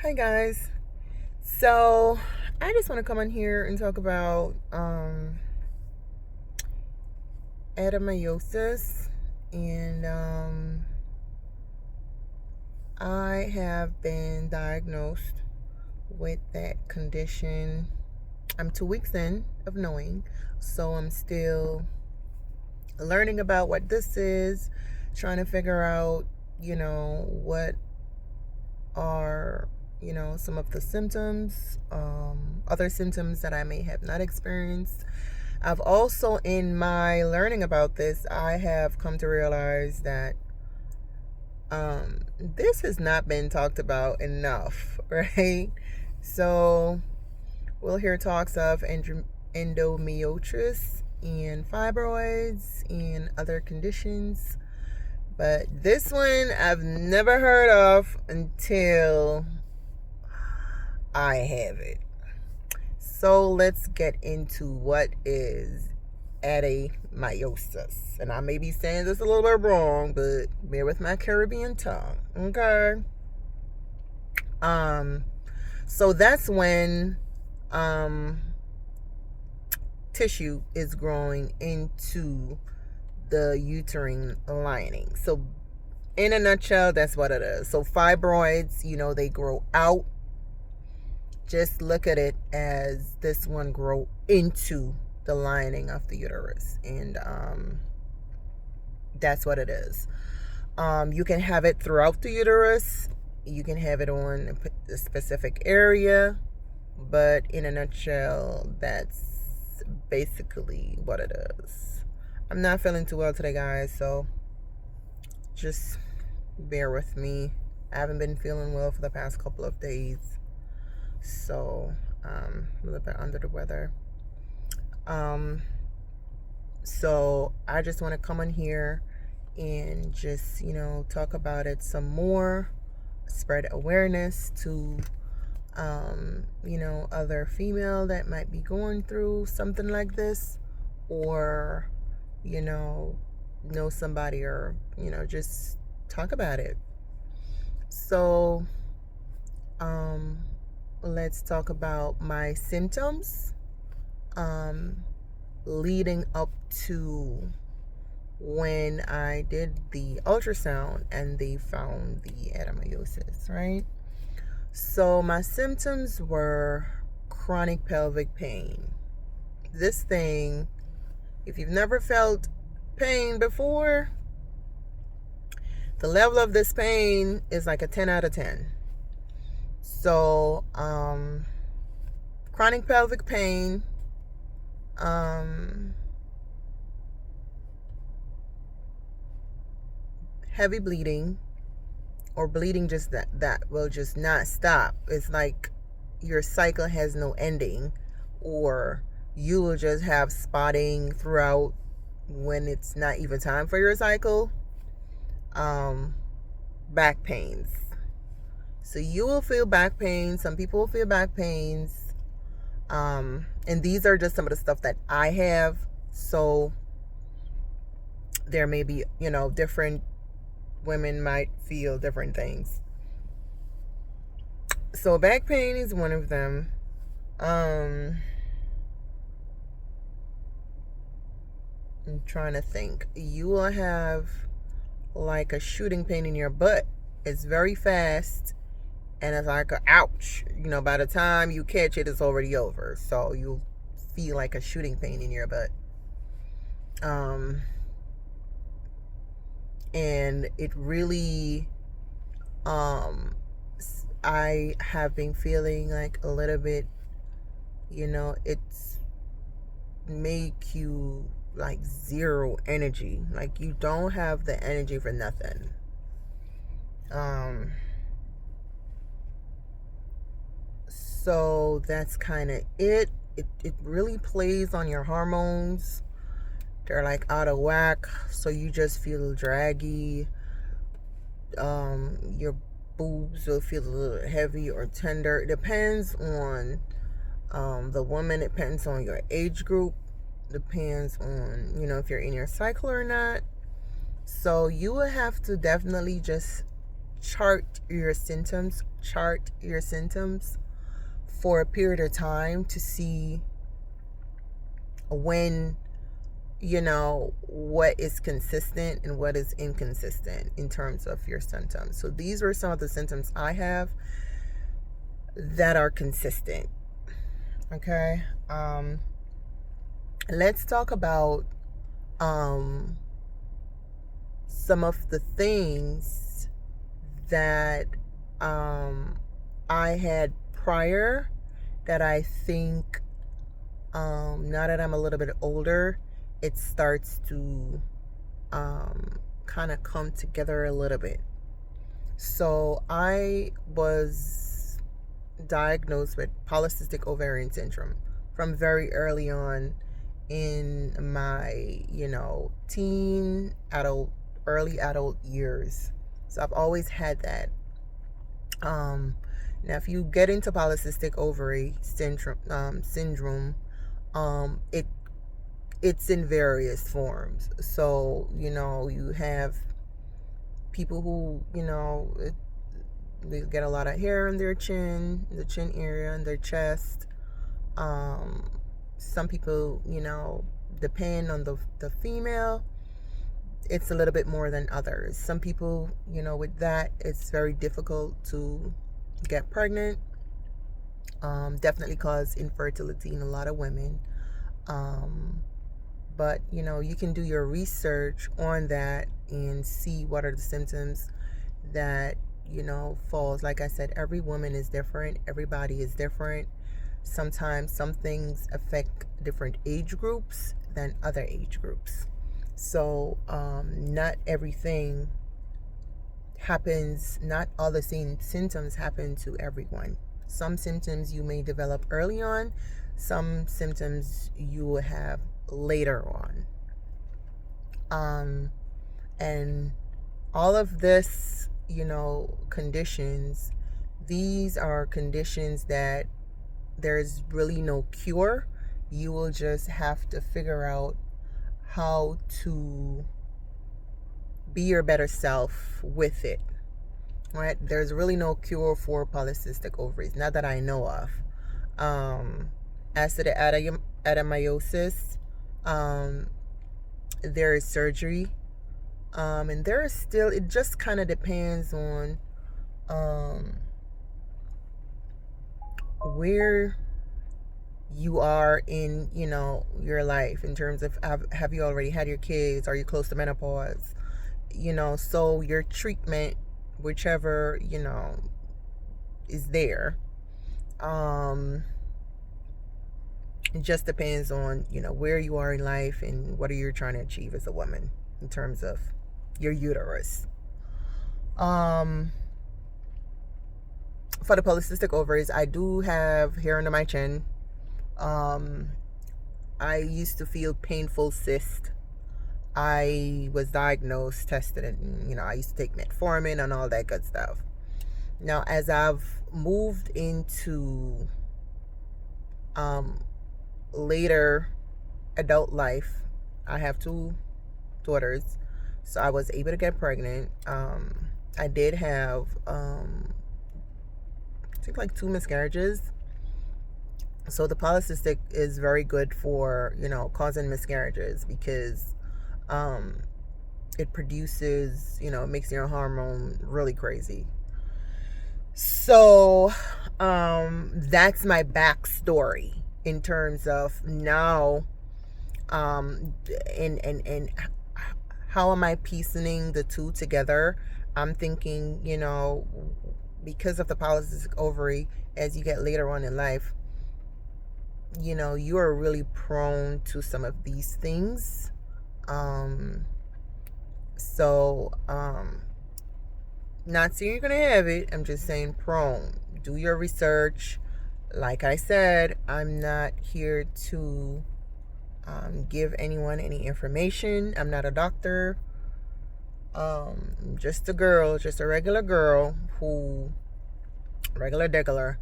Hi guys. So I just want to come on here and talk about adenomyosis, and I have been diagnosed with that condition. I'm 2 weeks in of knowing, so I'm still learning about what this is, trying to figure out, what are some of the symptoms, other symptoms that I may have not experienced. I've also, in my learning about this, I have come to realize that this has not been talked about enough, right? So we'll hear talks of endometriosis and fibroids and other conditions, but this one I've never heard of until I have it. So let's get into what is adenomyosis. And I may be saying this a little bit wrong, but bear with my Caribbean tongue. Okay. So that's when tissue is growing into the uterine lining. So in a nutshell, that's what it is. So fibroids, they grow out. Just look at it as this one grow into the lining of the uterus, and that's what it is. You can have it throughout the uterus. You can have it on a specific area, but in a nutshell, that's basically what it is. I'm not feeling too well today, guys, so just bear with me. I haven't been feeling well for the past couple of days, so a little bit under the weather. So I just want to come on here and just talk about it some more, spread awareness to other female that might be going through something like this, or know somebody, or just talk about it. So let's talk about my symptoms leading up to when I did the ultrasound and they found the adenomyosis, right? So my symptoms were chronic pelvic pain. This thing, if you've never felt pain before, the level of this pain is like a 10 out of 10. So chronic pelvic pain, heavy bleeding, or bleeding just that will just not stop. It's like your cycle has no ending, or you will just have spotting throughout when it's not even time for your cycle. Back pains. So you will feel back pain. Some people will feel back pains. And these are just some of the stuff that I have. So there may be, different women might feel different things. So back pain is one of them. I'm trying to think. You will have like a shooting pain in your butt. It's very fast, and it's like a ouch. By the time you catch it, it's already over. So you'll feel like a shooting pain in your butt. And it really, I have been feeling like a little bit, it's make you like zero energy. Like you don't have the energy for nothing. So that's kind of it. It really plays on your hormones. They're like out of whack, so you just feel draggy. Your boobs will feel a little heavy or tender. It depends on the woman. It depends on your age group. Depends on if you're in your cycle or not. So you will have to definitely just chart your symptoms, chart your symptoms for a period of time to see when, what is consistent and what is inconsistent in terms of your symptoms. So these were some of the symptoms I have that are consistent. Okay. Let's talk about some of the things that I had prior that I think now that I'm a little bit older, it starts to kind of come together a little bit. So I was diagnosed with polycystic ovarian syndrome from very early on in my, early adult years. So I've always had that. Now, if you get into polycystic ovary syndrome, it's in various forms. So, you have people who, they get a lot of hair in their chin, the chin area, and their chest. Some people, depend on the female, it's a little bit more than others. Some people, with that, it's very difficult to get pregnant. Definitely cause infertility in a lot of women. But, you can do your research on that and see what are the symptoms that, falls. Like I said, every woman is different. Everybody is different. Sometimes some things affect different age groups than other age groups. So not everything happens, not all the same symptoms happen to everyone. Some symptoms you may develop early on, some symptoms you will have later on. And all of this, conditions, these are conditions that there's really no cure. You will just have to figure out how to be your better self with it, right? There's really no cure for polycystic ovaries, not that I know of. As to the adenomyosis, there is surgery, and there is still, it just kind of depends on where you are in, your life, in terms of have you already had your kids, are you close to menopause, so your treatment, whichever, is there, it just depends on, where you are in life and what are you trying to achieve as a woman in terms of your uterus. For the polycystic ovaries, I do have hair under my chin. I used to feel painful cyst. I was diagnosed, tested, and I used to take metformin and all that good stuff. Now, as I've moved into later adult life, I have 2 daughters, so I was able to get pregnant. I did have I think like 2 miscarriages. So the polycystic is very good for, causing miscarriages, because it produces, it makes your hormone really crazy. So that's my backstory in terms of now, and how am I piecing the two together? I'm thinking, because of the polycystic ovary, as you get later on in life, you are really prone to some of these things. Not saying you're gonna have it, I'm just saying prone. Do your research. Like I said, I'm not here to give anyone any information. I'm not a doctor. Just a girl, just a regular girl who, regular degular.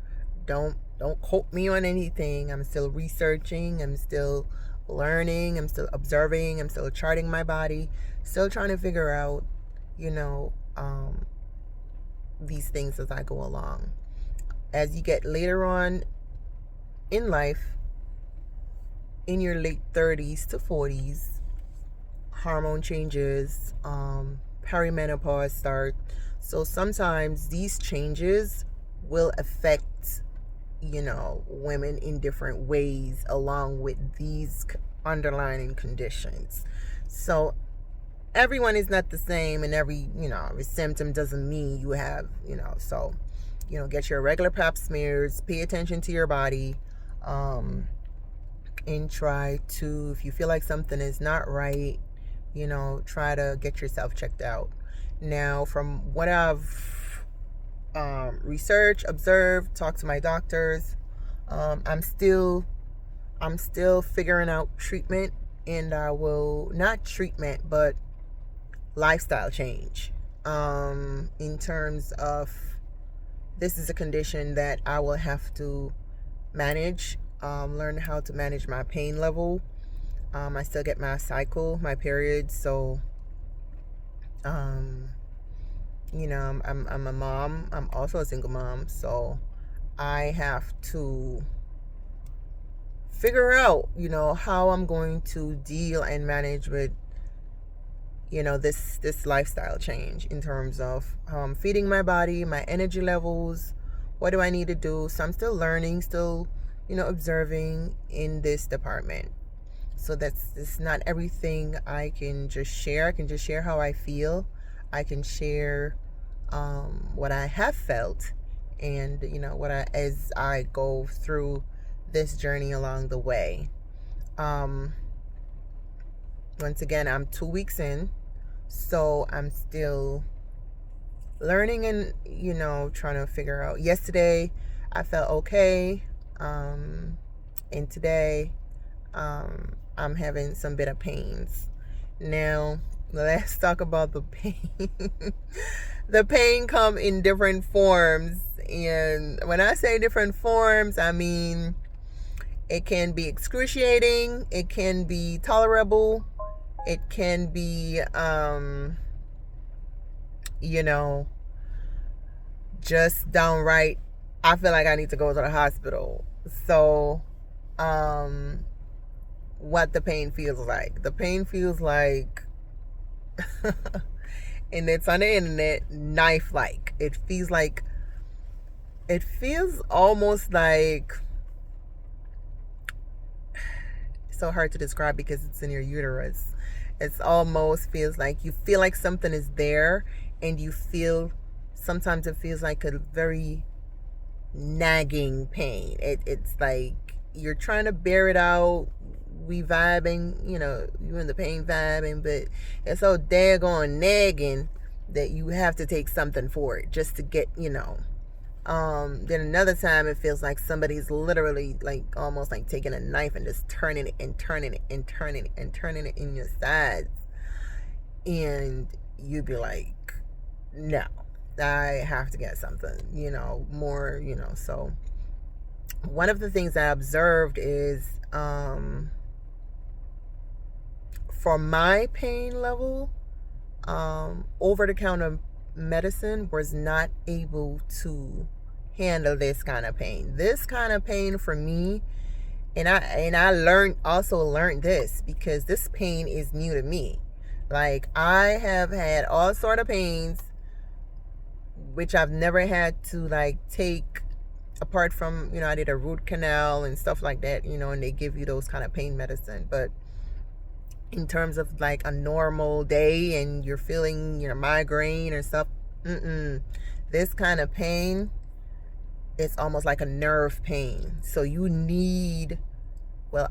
Don't quote me on anything. I'm still researching. I'm still learning. I'm still observing. I'm still charting my body. Still trying to figure out, these things as I go along. As you get later on in life, in your late 30s to 40s, hormone changes, perimenopause start. So sometimes these changes will affect, women in different ways along with these underlying conditions. So everyone is not the same, and every symptom doesn't mean you have, so get your regular pap smears, pay attention to your body, and try to, if you feel like something is not right, try to get yourself checked out. Now, from what I've researched, observed, talked to my doctors, I'm still figuring out treatment, and I will not treatment, but lifestyle change. In terms of, this is a condition that I will have to manage, learn how to manage my pain level. I still get my cycle, my period, so I'm a mom. I'm also a single mom, so I have to figure out, how I'm going to deal and manage with, this lifestyle change in terms of feeding my body, my energy levels. What do I need to do? So I'm still learning, still, observing in this department. So it's not everything I can just share. I can just share how I feel. I can share what I have felt, and as I go through this journey along the way. Once again, I'm 2 weeks in, so I'm still learning and trying to figure out. Yesterday I felt okay, and today I'm having some bit of pains. Now, let's talk about the pain. The pain come in different forms, and when I say different forms, I mean it can be excruciating, it can be tolerable, it can be just downright, I feel like I need to go to the hospital. So what the pain feels like. The pain feels like, and it's on the internet, knife-like. It feels almost like, it's so hard to describe because it's in your uterus. It's almost feels like, you feel like something is there, and sometimes it feels like a very nagging pain. It's like you're trying to bear it out. We vibing, you in the pain vibing, but it's so daggone nagging that you have to take something for it just to get, then another time it feels like somebody's literally like almost like taking a knife and just turning it and turning it and turning it and turning it in your sides, and you'd be like, no, I have to get something, more, so one of the things I observed is, for my pain level, over-the-counter medicine was not able to handle this kind of pain. This kind of pain for me, and I learned this because this pain is new to me. Like, I have had all sort of pains which I've never had to like take, apart from, I did a root canal and stuff like that, and they give you those kind of pain medicine. But in terms of like a normal day and you're feeling, migraine or stuff, this kind of pain, it's almost like a nerve pain. So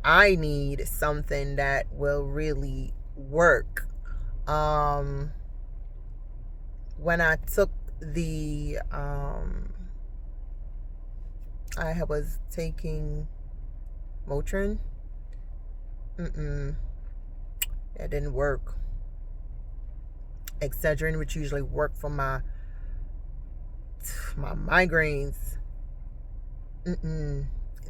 I need something that will really work. When I took I was taking Motrin, it didn't work. Excedrin, which usually work for my migraines, it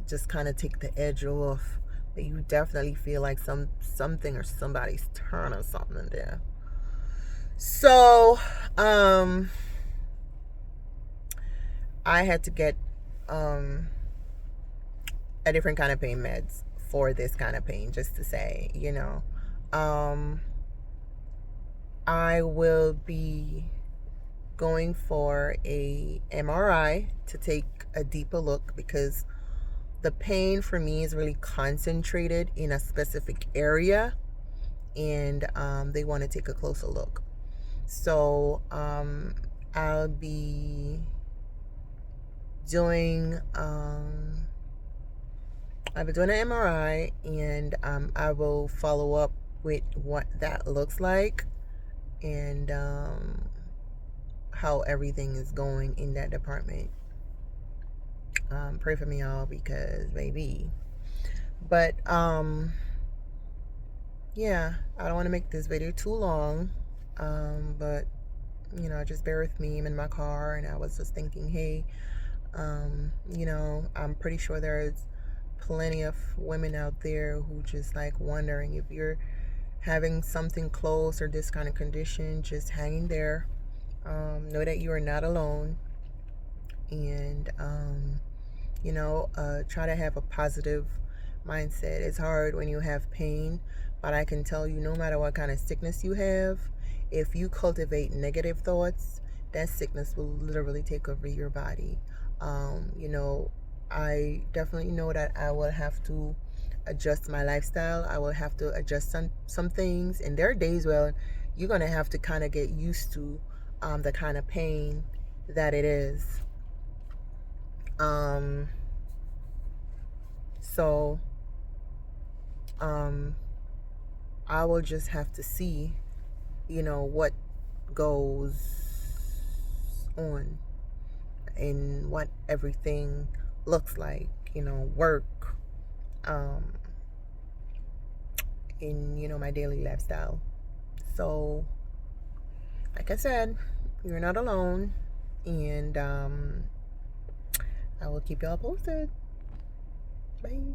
just kind of take the edge off. But you definitely feel like something or somebody's turning something in there. So I had to get a different kind of pain meds for this kind of pain, just to say, I will be going for a MRI to take a deeper look, because the pain for me is really concentrated in a specific area, and they want to take a closer look. So I'll be doing an MRI, and I will follow up with what that looks like, and how everything is going in that department. Pray for me, all, because baby. But yeah, I don't want to make this video too long, but just bear with me. I'm in my car, and I was just thinking, hey, I'm pretty sure there's plenty of women out there who just like wondering if you're having something close or this kind of condition. Just hang in there. Know that you are not alone, and try to have a positive mindset. It's hard when you have pain, but I can tell you, no matter what kind of sickness you have, if you cultivate negative thoughts, that sickness will literally take over your body. I definitely know that I will have to adjust my lifestyle. I will have to adjust some things, and there are days where you're gonna have to kind of get used to the kind of pain that it is. So I will just have to see, what goes on and what everything looks like, work, in, my daily lifestyle. So, like I said, you're not alone, and I will keep y'all posted. Bye.